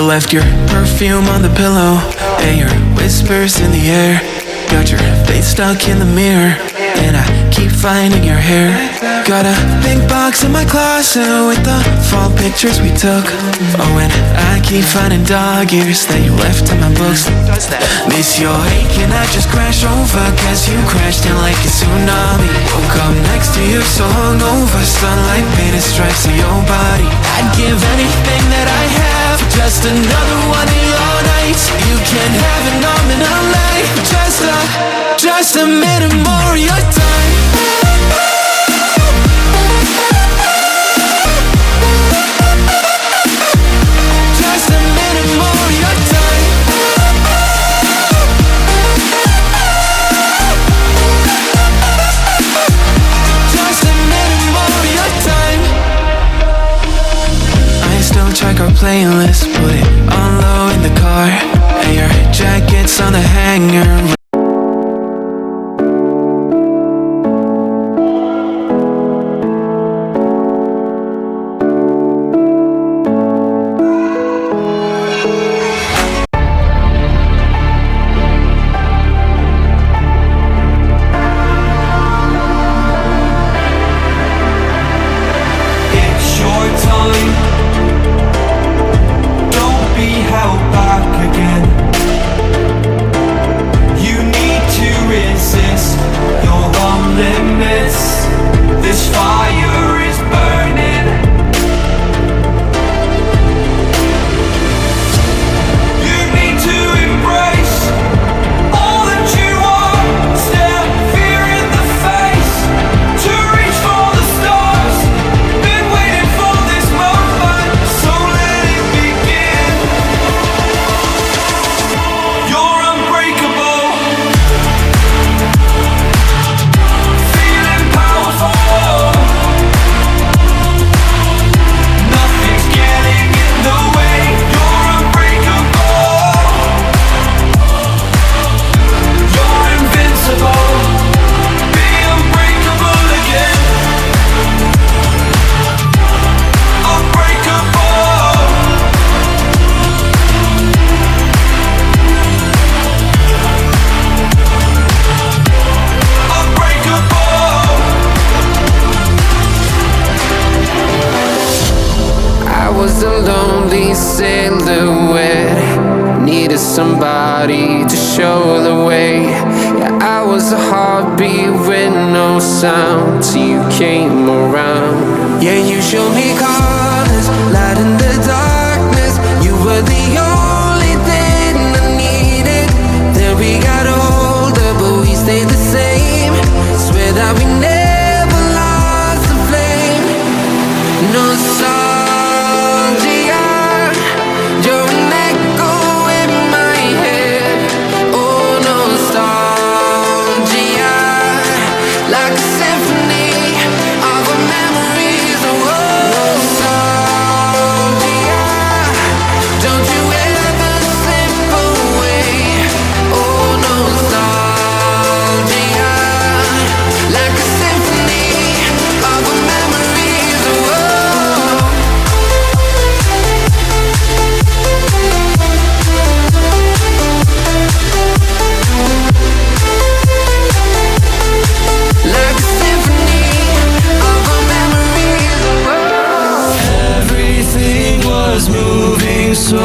left your perfume on the pillow and your whispers in the air. Got your face stuck in the mirror and I keep finding your hair. Got a big box in my closet with the fall pictures we took. Oh, and I keep finding dog ears that you left in my books. Miss your ache and I just crash over, cause you crashed in like a tsunami. Woke up next to you so hungover, sunlight painted stripes on your body. I'd give anything that I have for just another one of your nights. You can't have it all in a life, just a minute more of your time. Just a minute more of your time. Just a minute more of your time. I still check our playlist, put it on low in the car, and your jacket's on the hanger. Somebody to show the way. Yeah, I was a heartbeat with no sound till you came around. Yeah, you showed me colors, light in the darkness. You were the only thing I needed. Then we got older, but we stayed the same. Swear that we never lost the flame. Nostalgia, you're an echo in my head. Oh, nostalgia, like a symphony of our memories. Oh, nostalgia, don't you ever slip away. Oh, nostalgia, like a symphony of our memories. Oh, like a symphony of our memories. Everything was moving so